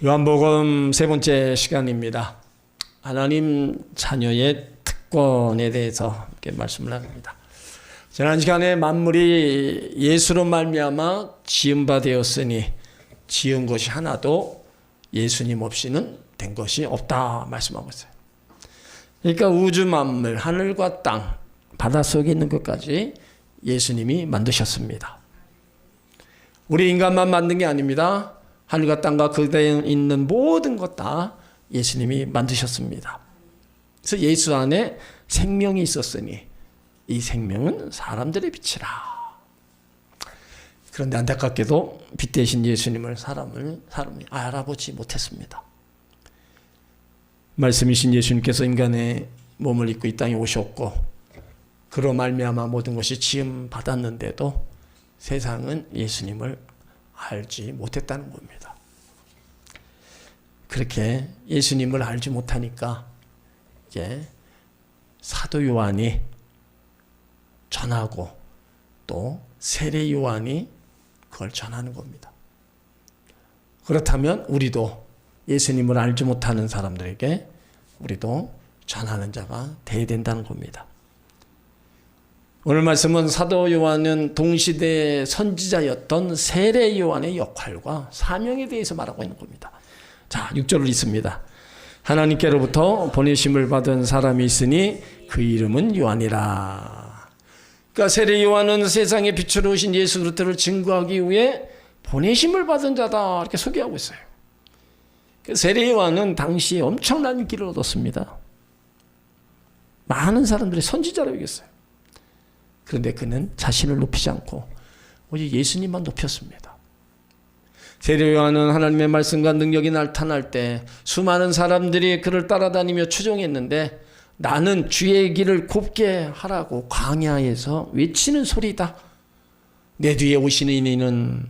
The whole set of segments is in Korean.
요한복음 세 번째 시간입니다. 하나님 자녀의 특권에 대해서 이렇게 말씀을 나눕니다. 지난 시간에 만물이 예수로 말미암아 지은 바 되었으니 지은 것이 하나도 예수님 없이는 된 것이 없다 말씀하고 있어요. 그러니까 우주 만물, 하늘과 땅, 바닷속에 있는 것까지 예수님이 만드셨습니다. 우리 인간만 만든 게 아닙니다. 하늘과 땅과 그대에 있는 모든 것 다 예수님이 만드셨습니다. 그래서 예수 안에 생명이 있었으니 이 생명은 사람들의 빛이라. 그런데 안타깝게도 빛 대신 예수님을 사람이 알아보지 못했습니다. 말씀이신 예수님께서 인간의 몸을 입고 이 땅에 오셨고 그로 말미암아 모든 것이 지음 받았는데도 세상은 예수님을 알지 못했다는 겁니다. 그렇게 예수님을 알지 못하니까 이제 사도 요한이 전하고 또 세례 요한이 그걸 전하는 겁니다. 그렇다면 우리도 예수님을 알지 못하는 사람들에게 우리도 전하는 자가 되어야 된다는 겁니다. 오늘 말씀은 사도 요한은 동시대의 선지자였던 세례 요한의 역할과 사명에 대해서 말하고 있는 겁니다. 자, 6절을 읽습니다. 하나님께로부터 보내심을 받은 사람이 있으니 그 이름은 요한이라. 그러니까 세례 요한은 세상의 빛으로 오신 예수 그리스도를 증거하기 위해 보내심을 받은 자다 이렇게 소개하고 있어요. 세례 요한은 당시에 엄청난 인기를 얻었습니다. 많은 사람들이 선지자라고 여겼어요. 그런데 그는 자신을 높이지 않고 오직 예수님만 높였습니다. 세례 요한은 하나님의 말씀과 능력이 나타날 때 수많은 사람들이 그를 따라다니며 추종했는데 나는 주의 길을 곱게 하라고 광야에서 외치는 소리다. 내 뒤에 오시는 이는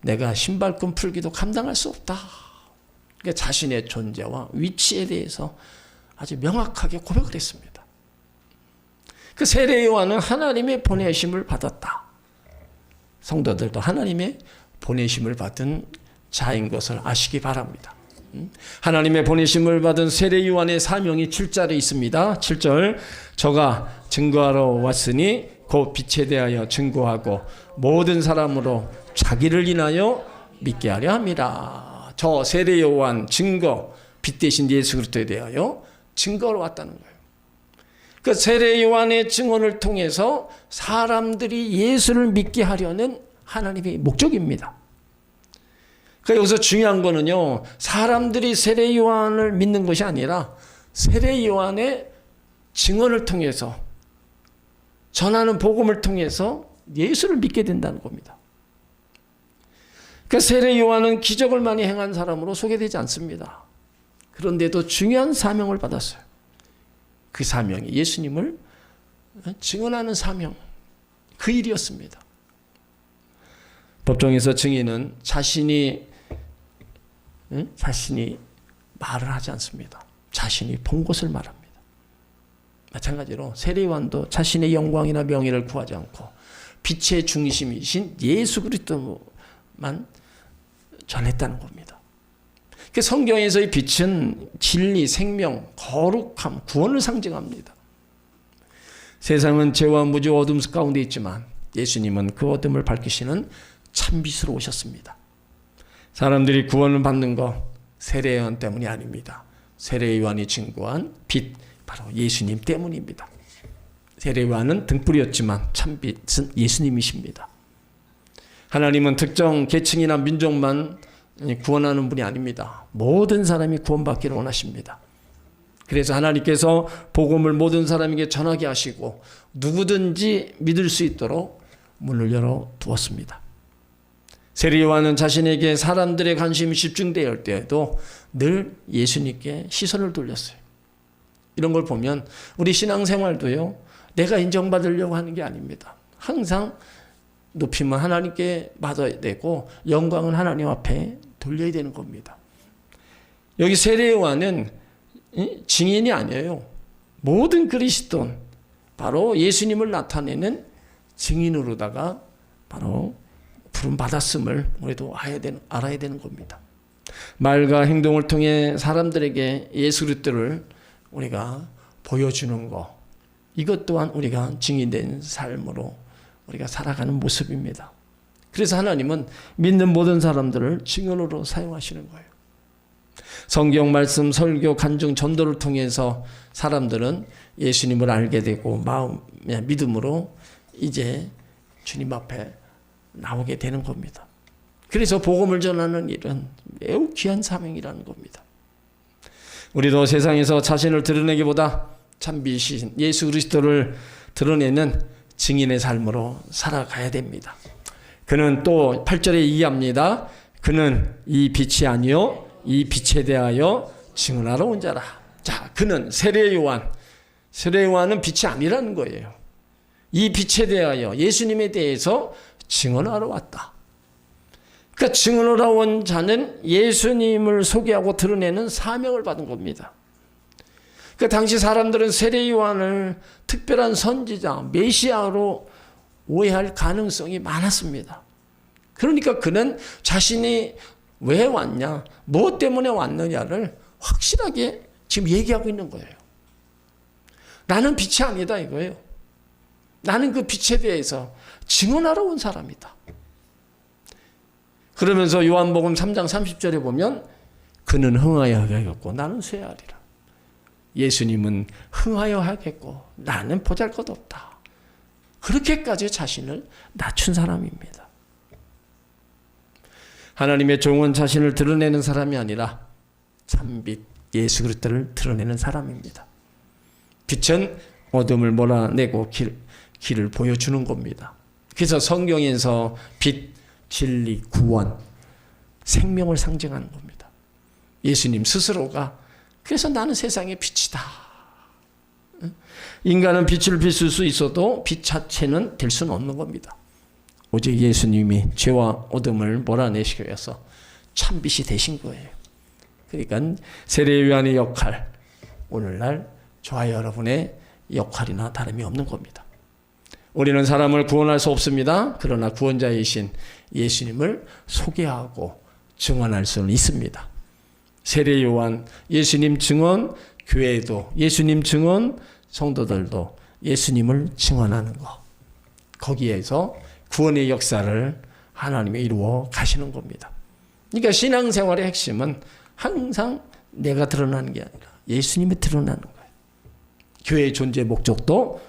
내가 신발끈 풀기도 감당할 수 없다. 그러니까 자신의 존재와 위치에 대해서 아주 명확하게 고백을 했습니다. 그 세례 요한은 하나님의 보내심을 받았다. 성도들도 하나님의 보내심을 받은 자인 것을 아시기 바랍니다. 하나님의 보내심을 받은 세례 요한의 사명이 7절에 있습니다. 7절 저가 증거하러 왔으니 곧 빛에 대하여 증거하고 모든 사람으로 자기를 인하여 믿게 하려 함이라. 저 세례 요한 증거, 빛 대신 예수 그리스도에 대하여 증거로 왔다는 거예요. 그 세례 요한의 증언을 통해서 사람들이 예수를 믿게 하려는 하나님의 목적입니다. 그러니까 여기서 중요한 거는요, 사람들이 세례 요한을 믿는 것이 아니라 세례 요한의 증언을 통해서 전하는 복음을 통해서 예수를 믿게 된다는 겁니다. 그러니까 세례 요한은 기적을 많이 행한 사람으로 소개되지 않습니다. 그런데도 중요한 사명을 받았어요. 그 사명이 예수님을 증언하는 사명, 그 일이었습니다. 법정에서 증인은 자신이 말을 하지 않습니다. 자신이 본 것을 말합니다. 마찬가지로 세례 요한도 자신의 영광이나 명예를 구하지 않고 빛의 중심이신 예수 그리스도만 전했다는 겁니다. 그 성경에서의 빛은 진리, 생명, 거룩함, 구원을 상징합니다. 세상은 죄와 무주 어둠 가운데 있지만 예수님은 그 어둠을 밝히시는 참빛으로 오셨습니다. 사람들이 구원을 받는 것 세례 요한 때문이 아닙니다. 세례 요한이 증거한 빛, 바로 예수님 때문입니다. 세례 요한은 등불이었지만 참빛은 예수님이십니다. 하나님은 특정 계층이나 민족만 구원하는 분이 아닙니다. 모든 사람이 구원받기를 원하십니다. 그래서 하나님께서 복음을 모든 사람에게 전하게 하시고 누구든지 믿을 수 있도록 문을 열어 두었습니다. 세례 요한은 자신에게 사람들의 관심이 집중되어 올 때에도 늘 예수님께 시선을 돌렸어요. 이런 걸 보면 우리 신앙생활도요, 내가 인정받으려고 하는 게 아닙니다. 항상 높임은 하나님께 받아야 되고 영광은 하나님 앞에 돌려야 되는 겁니다. 여기 세례 요한은 증인이 아니에요. 모든 그리스도인, 바로 예수님을 나타내는 증인으로다가 바로 부름 받았음을 우리도 알아야 되는 겁니다. 말과 행동을 통해 사람들에게 예수 그리스도를 우리가 보여주는 것, 이것 또한 우리가 증인된 삶으로 우리가 살아가는 모습입니다. 그래서 하나님은 믿는 모든 사람들을 증인으로 사용하시는 거예요. 성경 말씀, 설교, 간증, 전도를 통해서 사람들은 예수님을 알게 되고 마음의 믿음으로 이제 주님 앞에 나오게 되는 겁니다. 그래서 복음을 전하는 일은 매우 귀한 사명이라는 겁니다. 우리도 세상에서 자신을 드러내기보다 참비신 예수 그리스도를 드러내는 증인의 삶으로 살아가야 됩니다. 그는 또 8절에 이해합니다. 그는 이 빛이 아니요 이 빛에 대하여 증언하러 온 자라. 자, 그는 세례 요한은 빛이 아니라는 거예요. 이 빛에 대하여 예수님에 대해서 증언하러 왔다. 그러니까 증언하러 온 자는 예수님을 소개하고 드러내는 사명을 받은 겁니다. 그 당시 사람들은 세례 요한을 특별한 선지자, 메시아로 오해할 가능성이 많았습니다. 그러니까 그는 자신이 왜 왔냐, 무엇 때문에 왔느냐를 확실하게 지금 얘기하고 있는 거예요. 나는 빛이 아니다 이거예요. 나는 그 빛에 대해서 증언하러 온 사람이다. 그러면서 요한복음 3장 30절에 보면 그는 흥하여 하겠고 나는 쇠하리라. 예수님은 흥하여 하겠고 나는 보잘것없다. 그렇게까지 자신을 낮춘 사람입니다. 하나님의 종은 자신을 드러내는 사람이 아니라 참빛 예수 그리스도를 드러내는 사람입니다. 빛은 어둠을 몰아내고 길을 보여주는 겁니다. 그래서 성경에서 빛, 진리, 구원, 생명을 상징하는 겁니다. 예수님 스스로가 그래서 나는 세상의 빛이다. 인간은 빛을 비출 수 있어도 빛 자체는 될 수는 없는 겁니다. 오직 예수님이 죄와 어둠을 몰아내시기 위해서 참빛이 되신 거예요. 그러니까 세례 요한의 역할, 오늘날 저와 여러분의 역할이나 다름이 없는 겁니다. 우리는 사람을 구원할 수 없습니다. 그러나 구원자이신 예수님을 소개하고 증언할 수는 있습니다. 세례 요한, 예수님 증언, 교회도 예수님 증언, 성도들도 예수님을 증언하는 것. 거기에서 구원의 역사를 하나님이 이루어 가시는 겁니다. 그러니까 신앙생활의 핵심은 항상 내가 드러나는 게 아니라 예수님이 드러나는 거예요. 교회의 존재 목적도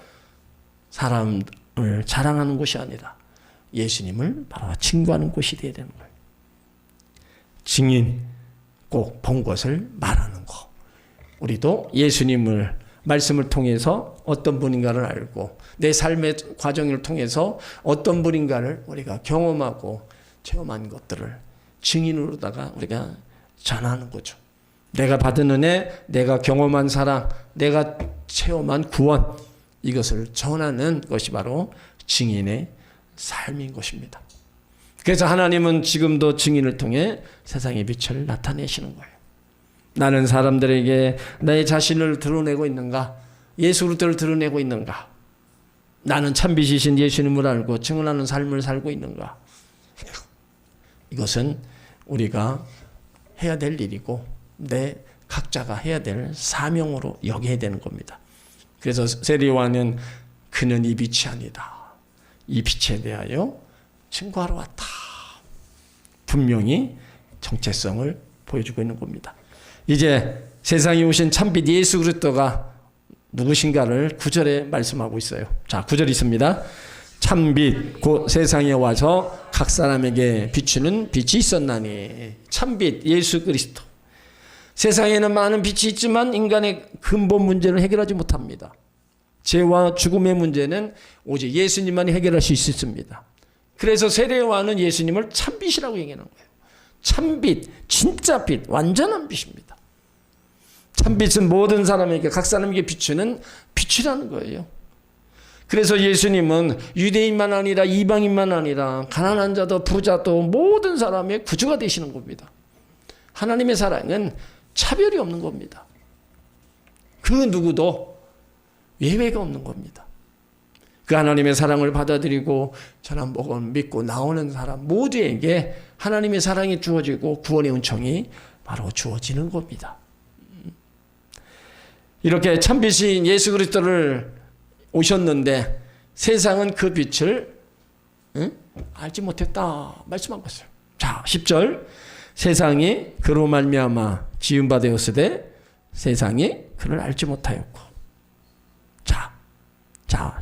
사람을 자랑하는 곳이 아니라 예수님을 바로 증거하는 곳이 되어야 되는 거예요. 증인, 꼭 본 것을 말하는 것. 우리도 예수님을 말씀을 통해서 어떤 분인가를 알고 내 삶의 과정을 통해서 어떤 분인가를 우리가 경험하고 체험한 것들을 증인으로다가 우리가 전하는 거죠. 내가 받은 은혜, 내가 경험한 사랑, 내가 체험한 구원, 이것을 전하는 것이 바로 증인의 삶인 것입니다. 그래서 하나님은 지금도 증인을 통해 세상의 빛을 나타내시는 거예요. 나는 사람들에게 나의 자신을 드러내고 있는가? 예수 그리스도를 드러내고 있는가? 나는 참빛이신 예수님을 알고 증언하는 삶을 살고 있는가? 이것은 우리가 해야 될 일이고 내 각자가 해야 될 사명으로 여겨야 되는 겁니다. 그래서 세례 요한은 그는 이 빛이 아니다. 이 빛에 대하여 증거하러 왔다. 분명히 정체성을 보여주고 있는 겁니다. 이제 세상에 오신 참빛 예수 그리스도가 누구신가를 9절에 말씀하고 있어요. 자, 9절 있습니다. 참빛 곧 세상에 와서 각 사람에게 비추는 빛이 있었나니. 참빛 예수 그리스도. 세상에는 많은 빛이 있지만 인간의 근본 문제를 해결하지 못합니다. 죄와 죽음의 문제는 오직 예수님만이 해결할 수 있습니다. 그래서 세례 요한은 예수님을 참빛이라고 얘기하는 거예요. 참빛, 진짜 빛, 완전한 빛입니다. 참빛은 모든 사람에게, 각 사람에게 비추는 빛이라는 거예요. 그래서 예수님은 유대인만 아니라 이방인만 아니라 가난한 자도 부자도 모든 사람의 구주가 되시는 겁니다. 하나님의 사랑은 차별이 없는 겁니다. 그 누구도 예외가 없는 겁니다. 그 하나님의 사랑을 받아들이고 전한 복음을 믿고 나오는 사람 모두에게 하나님의 사랑이 주어지고 구원의 은총이 바로 주어지는 겁니다. 이렇게 참빛인 예수 그리스도를 오셨는데 세상은 그 빛을 알지 못했다 말씀한 것을. 자, 10절. 세상이 그로 말미암아 지은 바 되었으되 세상이 그를 알지 못하였고. 자,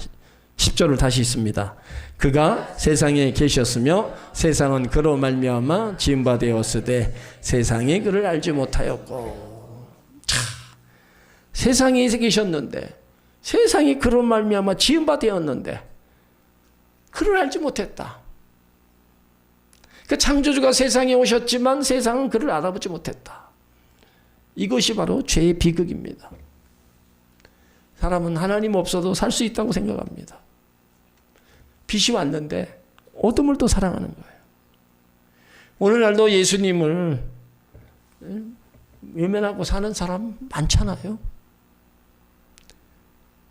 10절을 다시 읽습니다. 그가 세상에 계셨으며 세상은 그로 말미암아 지은 바 되었으되 세상이 그를 알지 못하였고. 자, 세상에 계셨는데 세상이 그로 말미암아 지은 바 되었는데 그를 알지 못했다. 그 창조주가 세상에 오셨지만 세상은 그를 알아보지 못했다. 이것이 바로 죄의 비극입니다. 사람은 하나님 없어도 살 수 있다고 생각합니다. 빛이 왔는데 어둠을 또 사랑하는 거예요. 오늘날도 예수님을 외면하고 사는 사람 많잖아요.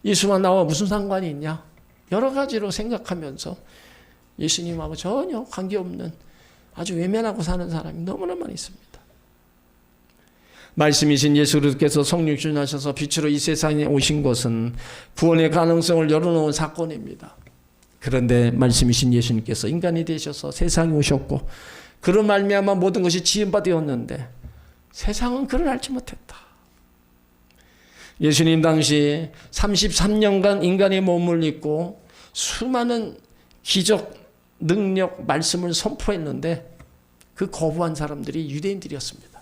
예수와 나와 무슨 상관이 있냐? 여러 가지로 생각하면서 예수님하고 전혀 관계없는 아주 외면하고 사는 사람이 너무나 많이 있습니다. 말씀이신 예수 그리스도께서 성육신하셔서 빛으로 이 세상에 오신 것은 구원의 가능성을 열어놓은 사건입니다. 그런데 말씀이신 예수님께서 인간이 되셔서 세상에 오셨고 그로 말미암아 모든 것이 지은 바 되었는데 세상은 그를 알지 못했다. 예수님 당시 33년간 인간의 몸을 입고 수많은 기적, 능력, 말씀을 선포했는데 그 거부한 사람들이 유대인들이었습니다.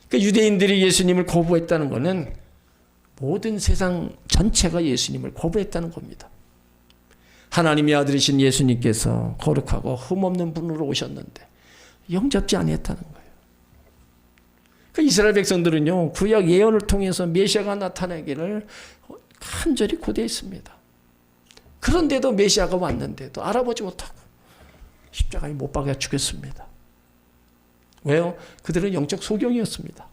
그 유대인들이 예수님을 거부했다는 것은 모든 세상 전체가 예수님을 거부했다는 겁니다. 하나님의 아들이신 예수님께서 거룩하고 흠없는 분으로 오셨는데 영접지 아니했다는 거예요. 그 이스라엘 백성들은요, 구약 예언을 통해서 메시아가 나타나기를 간절히 고대했습니다. 그런데도 메시아가 왔는데도 알아보지 못하고 십자가에 못 박아 죽였습니다. 왜요? 그들은 영적 소경이었습니다.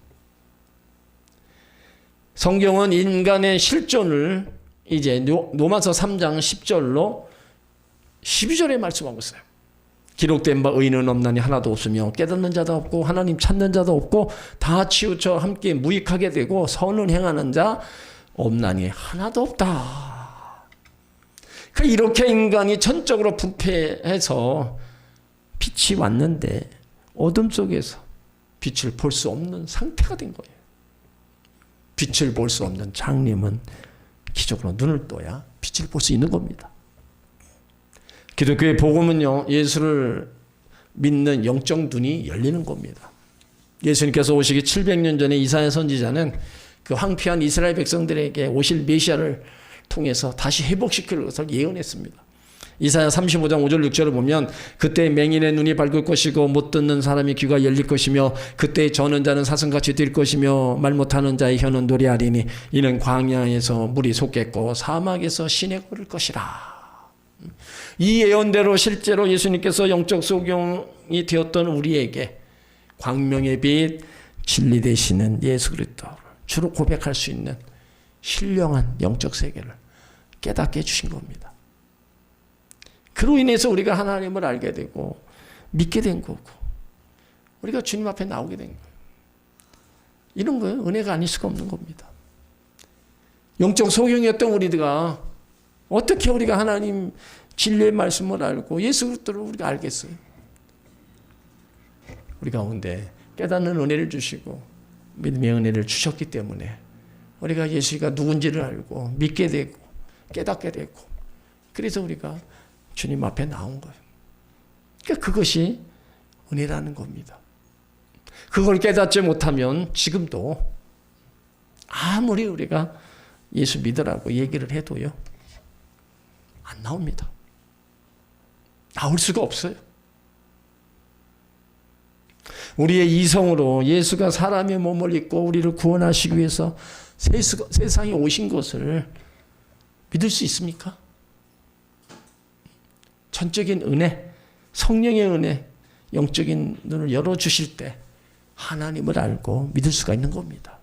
성경은 인간의 실존을 이제 로마서 3장 10절로 12절에 말씀하고 있어요. 기록된 바 의인은 없나니 하나도 없으며 깨닫는 자도 없고 하나님 찾는 자도 없고 다 치우쳐 함께 무익하게 되고 선을 행하는 자 없나니 하나도 없다. 그러니까 이렇게 인간이 전적으로 부패해서 빛이 왔는데 어둠 속에서 빛을 볼 수 없는 상태가 된 거예요. 빛을 볼 수 없는 장님은 기적으로 눈을 떠야 빛을 볼 수 있는 겁니다. 기독교의 복음은요, 예수를 믿는 영적 눈이 열리는 겁니다. 예수님께서 오시기 700년 전에 이사야 선지자는 그 황폐한 이스라엘 백성들에게 오실 메시아를 통해서 다시 회복시킬 것을 예언했습니다. 이사야 35장 5절 6절을 보면 그때 맹인의 눈이 밝을 것이고 못 듣는 사람의 귀가 열릴 것이며 그때 저는 자는 사슴같이 뛸 것이며 말 못하는 자의 혀는 노래하리니 이는 광야에서 물이 솟겠고 사막에서 신이 흐를 것이라. 이 예언대로 실제로 예수님께서 영적 소경이 되었던 우리에게 광명의 빛 진리 되시는 예수 그리스도를 주로 고백할 수 있는 신령한 영적 세계를 깨닫게 해주신 겁니다. 그로 인해서 우리가 하나님을 알게 되고 믿게 된 거고 우리가 주님 앞에 나오게 된 거예요. 이런 거예요. 은혜가 아닐 수가 없는 겁니다. 영적 소경이었던 우리가 어떻게 우리가 하나님 진리의 말씀을 알고 예수 그리스도를 우리가 알겠어요? 우리 가운데 깨닫는 은혜를 주시고 믿음의 은혜를 주셨기 때문에 우리가 예수가 누군지를 알고 믿게 되고 깨닫게 되고 그래서 우리가 주님 앞에 나온 거예요. 그러니까 그것이 은혜라는 겁니다. 그걸 깨닫지 못하면 지금도 아무리 우리가 예수 믿으라고 얘기를 해도요 안 나옵니다. 나올 수가 없어요. 우리의 이성으로 예수가 사람의 몸을 입고 우리를 구원하시기 위해서 세상에 오신 것을 믿을 수 있습니까? 전적인 은혜, 성령의 은혜, 영적인 눈을 열어주실 때 하나님을 알고 믿을 수가 있는 겁니다.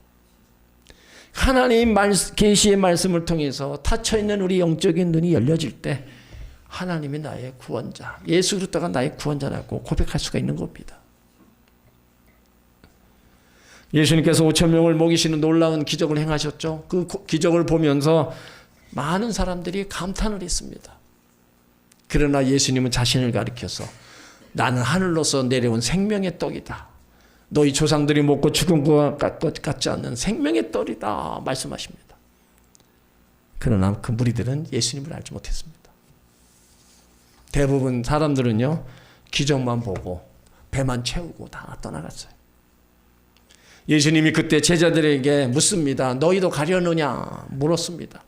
하나님 계시의 말씀을 통해서 닫혀있는 우리 영적인 눈이 열려질 때 하나님이 나의 구원자, 예수 그리스도가 나의 구원자라고 고백할 수가 있는 겁니다. 예수님께서 5천 명을 먹이시는 놀라운 기적을 행하셨죠. 그 기적을 보면서 많은 사람들이 감탄을 했습니다. 그러나 예수님은 자신을 가리켜서 나는 하늘로서 내려온 생명의 떡이다. 너희 조상들이 먹고 죽은 것 같지 않는 생명의 떡이다 말씀하십니다. 그러나 그 무리들은 예수님을 알지 못했습니다. 대부분 사람들은요, 기적만 보고 배만 채우고 다 떠나갔어요. 예수님이 그때 제자들에게 묻습니다. 너희도 가려느냐 물었습니다.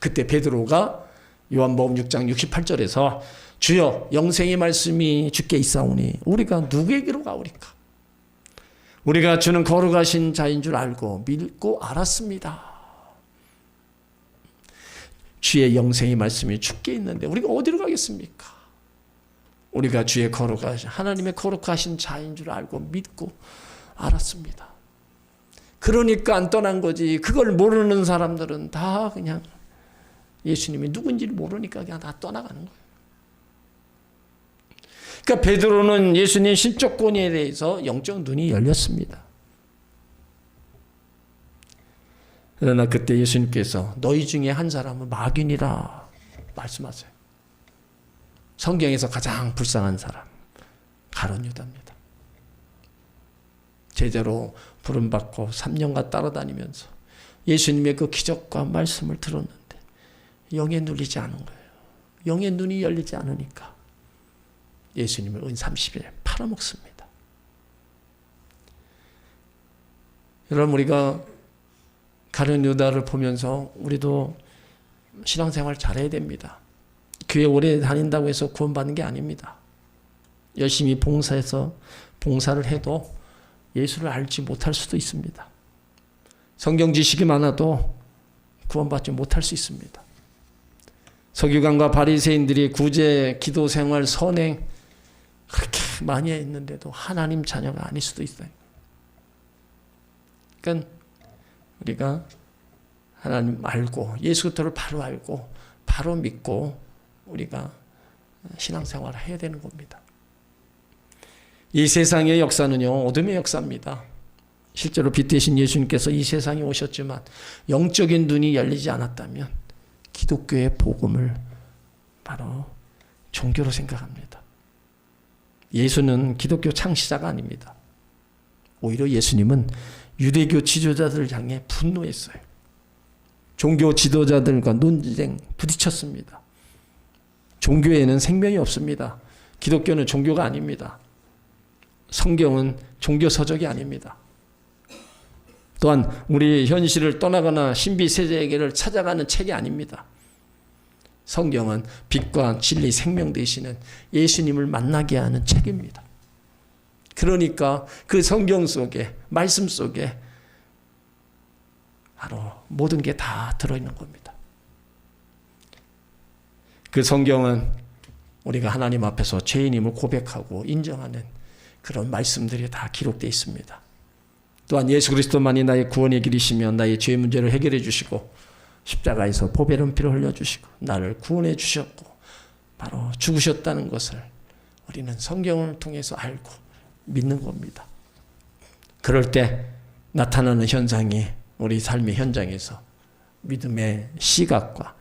그때 베드로가 요한복음 6장 68절에서 주여 영생의 말씀이 주께 있사오니 우리가 누구에게로 가오리까? 우리가 주는 거룩하신 자인 줄 알고 믿고 알았습니다. 주의 영생의 말씀이 주께 있는데 우리가 어디로 가겠습니까? 우리가 주의 거룩하신 하나님의 거룩하신 자인 줄 알고 믿고 알았습니다. 그러니까 안 떠난 거지. 그걸 모르는 사람들은 다 그냥 예수님이 누군지를 모르니까 그냥 다 떠나가는 거예요. 그러니까 베드로는 예수님 신적 권위에 대해서 영적 눈이 열렸습니다. 그러나 그때 예수님께서 너희 중에 한 사람은 마귀니라 말씀하세요. 성경에서 가장 불쌍한 사람 가룟 유다입니다. 제자로 부름받고 3년간 따라다니면서 예수님의 그 기적과 말씀을 들었는데 영에 눌리지 않은 거예요. 영의 눈이 열리지 않으니까 예수님을 은 30일 팔아먹습니다. 여러분, 우리가 가룟 유다를 보면서 우리도 신앙생활 잘해야 됩니다. 교회 오래 다닌다고 해서 구원받는 게 아닙니다. 열심히 봉사를 해도 예수를 알지 못할 수도 있습니다. 성경 지식이 많아도 구원받지 못할 수 있습니다. 서기관과 바리새인들이 구제, 기도 생활, 선행 그렇게 많이 했는데도 하나님 자녀가 아닐 수도 있어요. 그러니까 우리가 하나님 알고 예수 그리스도를 바로 알고 바로 믿고 우리가 신앙생활을 해야 되는 겁니다. 이 세상의 역사는요, 어둠의 역사입니다. 실제로 빛 대신 예수님께서 이 세상에 오셨지만 영적인 눈이 열리지 않았다면 기독교의 복음을 바로 종교로 생각합니다. 예수는 기독교 창시자가 아닙니다. 오히려 예수님은 유대교 지도자들을 향해 분노했어요. 종교 지도자들과 논쟁 부딪혔습니다. 종교에는 생명이 없습니다. 기독교는 종교가 아닙니다. 성경은 종교 서적이 아닙니다. 또한 우리 현실을 떠나거나 신비 세계를 찾아가는 책이 아닙니다. 성경은 빛과 진리 생명 되시는 예수님을 만나게 하는 책입니다. 그러니까 그 성경 속에 말씀 속에 바로 모든 게 다 들어있는 겁니다. 그 성경은 우리가 하나님 앞에서 죄인임을 고백하고 인정하는 그런 말씀들이 다 기록되어 있습니다. 또한 예수 그리스도만이 나의 구원의 길이시며 나의 죄 문제를 해결해 주시고 십자가에서 보배로운 피를 흘려주시고 나를 구원해 주셨고 바로 죽으셨다는 것을 우리는 성경을 통해서 알고 믿는 겁니다. 그럴 때 나타나는 현상이 우리 삶의 현장에서 믿음의 시각과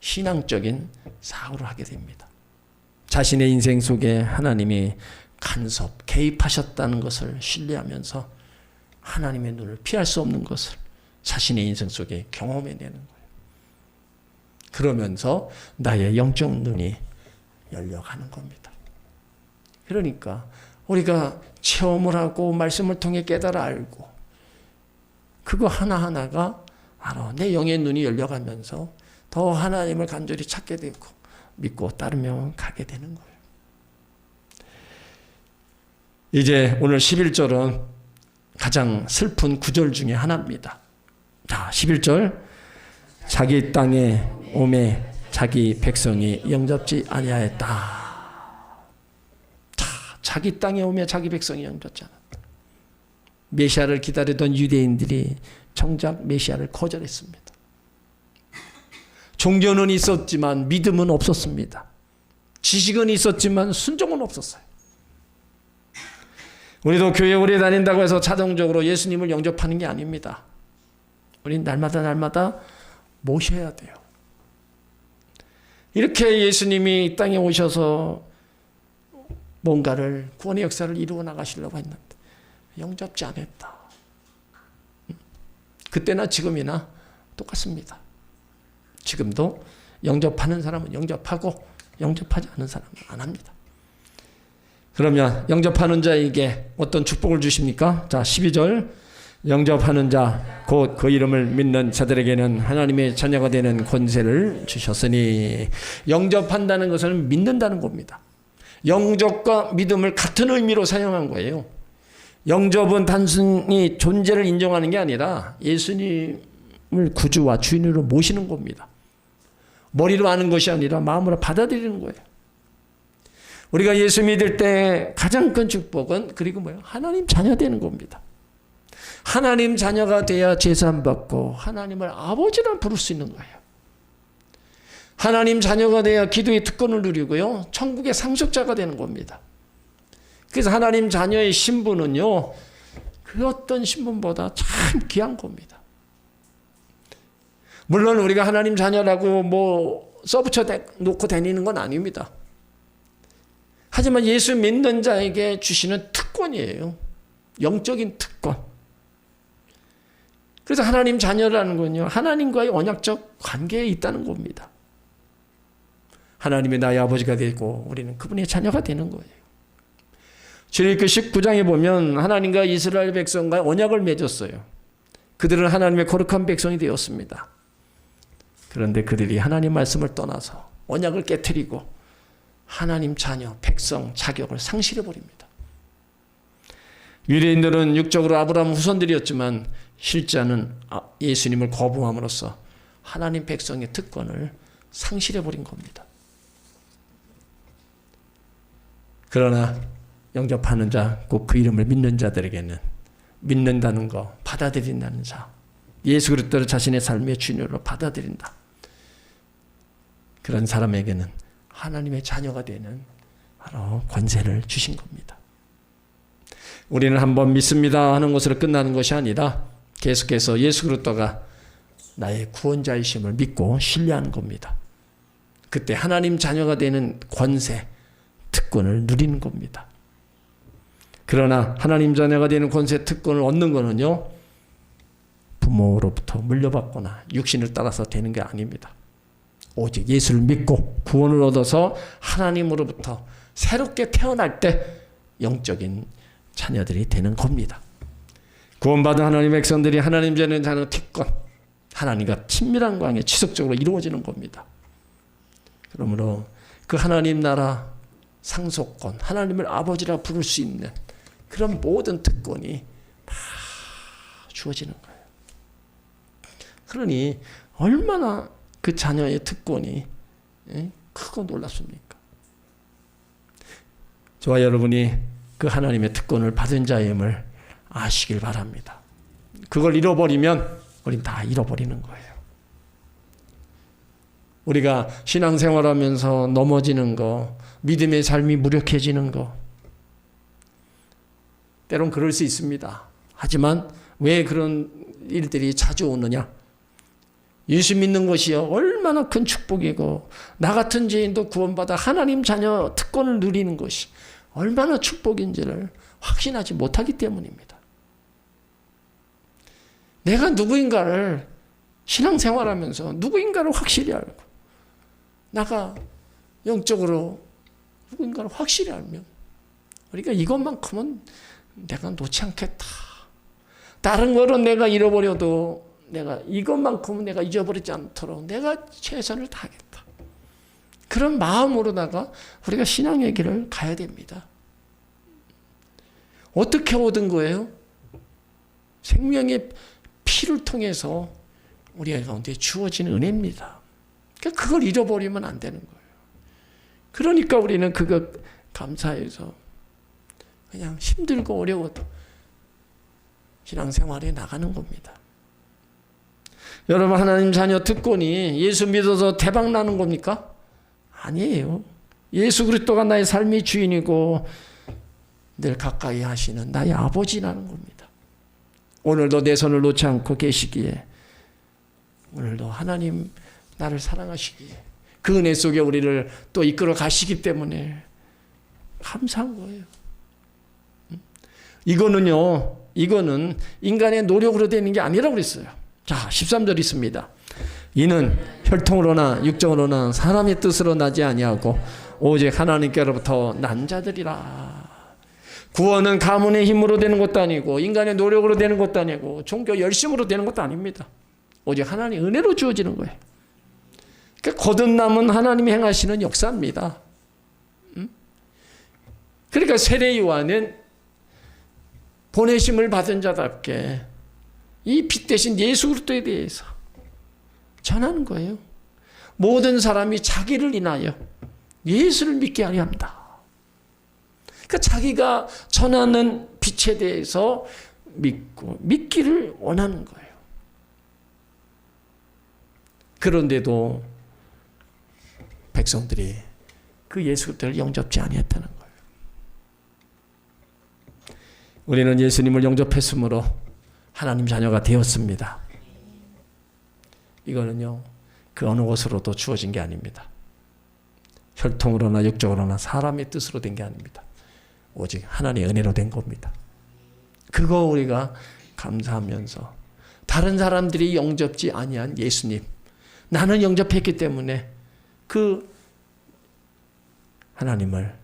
신앙적인 사고를 하게 됩니다. 자신의 인생 속에 하나님이 간섭, 개입하셨다는 것을 신뢰하면서 하나님의 눈을 피할 수 없는 것을 자신의 인생 속에 경험해내는 거예요. 그러면서 나의 영적 눈이 열려가는 겁니다. 그러니까 우리가 체험을 하고 말씀을 통해 깨달아 알고 그거 하나하나가 바로 내 영의 눈이 열려가면서 더 하나님을 간절히 찾게 되고 믿고 따르며 가게 되는 거예요. 이제 오늘 11절은 가장 슬픈 구절 중에 하나입니다. 자, 11절. 자기 땅에 오매 자기 백성이 영접지 아니하였다. 자, 자기 땅에 오매 자기 백성이 영접지 않았다. 메시아를 기다리던 유대인들이 정작 메시아를 거절했습니다. 종교는 있었지만 믿음은 없었습니다. 지식은 있었지만 순종은 없었어요. 우리도 교회 오래 다닌다고 해서 자동적으로 예수님을 영접하는 게 아닙니다. 우린 날마다 모셔야 돼요. 이렇게 예수님이 이 땅에 오셔서 뭔가를 구원의 역사를 이루어 나가시려고 했는데 영접지 않았다. 그때나 지금이나 똑같습니다. 지금도 영접하는 사람은 영접하고 영접하지 않는 사람은 안 합니다. 그러면 영접하는 자에게 어떤 축복을 주십니까? 자, 12절. 영접하는 자 곧 그 이름을 믿는 자들에게는 하나님의 자녀가 되는 권세를 주셨으니, 영접한다는 것은 믿는다는 겁니다. 영접과 믿음을 같은 의미로 사용한 거예요. 영접은 단순히 존재를 인정하는 게 아니라 예수님을 구주와 주인으로 모시는 겁니다. 머리로 아는 것이 아니라 마음으로 받아들이는 거예요. 우리가 예수 믿을 때 가장 큰 축복은 그리고 뭐예요? 하나님 자녀 되는 겁니다. 하나님 자녀가 돼야 제사함받고 하나님을 아버지라 부를 수 있는 거예요. 하나님 자녀가 돼야 기도의 특권을 누리고요, 천국의 상속자가 되는 겁니다. 그래서 하나님 자녀의 신분은요, 그 어떤 신분보다 참 귀한 겁니다. 물론 우리가 하나님 자녀라고 뭐 써붙여 놓고 다니는 건 아닙니다. 하지만 예수 믿는 자에게 주시는 특권이에요. 영적인 특권. 그래서 하나님 자녀라는 건요, 하나님과의 언약적 관계에 있다는 겁니다. 하나님이 나의 아버지가 되고 우리는 그분의 자녀가 되는 거예요. 출애굽기 19장에 보면 하나님과 이스라엘 백성과 언약을 맺었어요. 그들은 하나님의 거룩한 백성이 되었습니다. 그런데 그들이 하나님 말씀을 떠나서 언약을 깨트리고 하나님 자녀, 백성 자격을 상실해버립니다. 유대인들은 육적으로 아브라함 후손들이었지만 실제는 예수님을 거부함으로써 하나님 백성의 특권을 상실해버린 겁니다. 그러나 영접하는 자, 꼭 그 이름을 믿는 자들에게는, 믿는다는 거, 받아들인다는 자, 예수 그리스도를 자신의 삶의 주인으로 받아들인다, 그런 사람에게는 하나님의 자녀가 되는 바로 권세를 주신 겁니다. 우리는 한번 믿습니다 하는 것으로 끝나는 것이 아니라 계속해서 예수 그리스도가 나의 구원자이심을 믿고 신뢰하는 겁니다. 그때 하나님 자녀가 되는 권세, 특권을 누리는 겁니다. 그러나 하나님 자녀가 되는 권세, 특권을 얻는 것은요, 부모로부터 물려받거나 육신을 따라서 되는 게 아닙니다. 오직 예수를 믿고 구원을 얻어서 하나님으로부터 새롭게 태어날 때 영적인 자녀들이 되는 겁니다. 구원받은 하나님의 백성들이 하나님 자녀 특권, 하나님과 친밀한 관계 지속적으로 이루어지는 겁니다. 그러므로 그 하나님 나라 상속권, 하나님을 아버지라 부를 수 있는 그런 모든 특권이 다 주어지는 거예요. 그러니 얼마나 그 자녀의 특권이 크고 놀랍습니까? 저와 여러분이 그 하나님의 특권을 받은 자임을 아시길 바랍니다. 그걸 잃어버리면 우린 다 잃어버리는 거예요. 우리가 신앙생활하면서 넘어지는 거, 믿음의 삶이 무력해지는 거, 때론 그럴 수 있습니다. 하지만 왜 그런 일들이 자주 오느냐? 예수 믿는 것이요, 얼마나 큰 축복이고 나 같은 죄인도 구원받아 하나님 자녀 특권을 누리는 것이 얼마나 축복인지를 확신하지 못하기 때문입니다. 내가 누구인가를 신앙생활하면서 누구인가를 확실히 알고 나가 영적으로 누구인가를 확실히 알면 우리가 이것만큼은 내가 놓지 않겠다. 다른 거는 내가 잃어버려도 내가 이것만큼은 내가 잊어버리지 않도록 내가 최선을 다하겠다. 그런 마음으로다가 우리가 신앙의 길을 가야 됩니다. 어떻게 얻은 거예요? 생명의 피를 통해서 우리 가운데 주어진 은혜입니다. 그러니까 그걸 잃어버리면 안 되는 거예요. 그러니까 우리는 그거 감사해서 그냥 힘들고 어려워도 신앙생활에 나가는 겁니다. 여러분, 하나님 자녀 특권이 예수 믿어서 대박 나는 겁니까? 아니에요. 예수 그리스도가 나의 삶의 주인이고 늘 가까이 하시는 나의 아버지라는 겁니다. 오늘도 내 손을 놓지 않고 계시기에, 오늘도 하나님 나를 사랑하시기에, 그 은혜 속에 우리를 또 이끌어 가시기 때문에 감사한 거예요. 이거는 인간의 노력으로 되는 게 아니라고 그랬어요. 자, 13절 있습니다. 이는 혈통으로나 육정으로나 사람의 뜻으로 나지 아니하고 오직 하나님께로부터 난 자들이라. 구원은 가문의 힘으로 되는 것도 아니고 인간의 노력으로 되는 것도 아니고 종교 열심으로 되는 것도 아닙니다. 오직 하나님의 은혜로 주어지는 거예요. 그러니까 거듭남은 하나님이 행하시는 역사입니다. 그러니까 세례 요한은 보내심을 받은 자답게 이 빛 대신 예수 그리스도에 대해서 전하는 거예요. 모든 사람이 자기를 인하여 예수를 믿게 하려 합니다. 그러니까 자기가 전하는 빛에 대해서 믿기를 원하는 거예요. 그런데도 백성들이 그 예수 그리스도를 영접지 아니했다는 거예요. 우리는 예수님을 영접했으므로 하나님 자녀가 되었습니다. 이거는요, 그 어느 것으로도 주어진 게 아닙니다. 혈통으로나 육적으로나 사람의 뜻으로 된 게 아닙니다. 오직 하나님의 은혜로 된 겁니다. 그거 우리가 감사하면서 다른 사람들이 영접지 아니한 예수님, 나는 영접했기 때문에 그 하나님을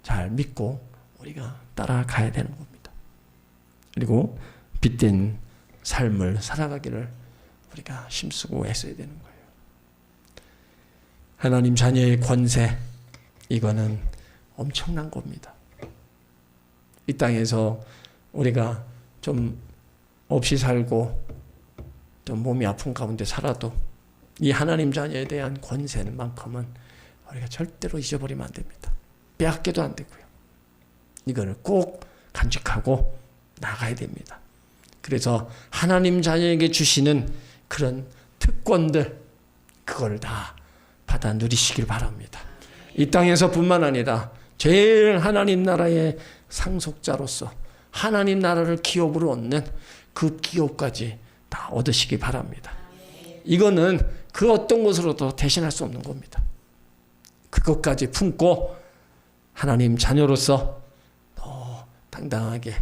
잘 믿고 우리가 따라가야 되는 겁니다. 그리고 빛된 삶을 살아가기를 우리가 힘쓰고 애써야 되는 거예요. 하나님 자녀의 권세, 이거는 엄청난 겁니다. 이 땅에서 우리가 좀 없이 살고 좀 몸이 아픈 가운데 살아도 이 하나님 자녀에 대한 권세만큼은 우리가 절대로 잊어버리면 안 됩니다. 빼앗겨도 안 되고요. 이거를 꼭 간직하고 나가야 됩니다. 그래서 하나님 자녀에게 주시는 그런 특권들, 그걸 다 받아 누리시길 바랍니다. 이 땅에서뿐만 아니라 제일 하나님 나라의 상속자로서 하나님 나라를 기업으로 얻는 그 기업까지 다 얻으시기 바랍니다. 이거는 그 어떤 것으로도 대신할 수 없는 겁니다. 그것까지 품고 하나님 자녀로서 더 당당하게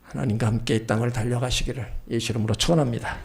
하나님과 함께 이 땅을 달려가시기를 예수 이름으로 축원합니다.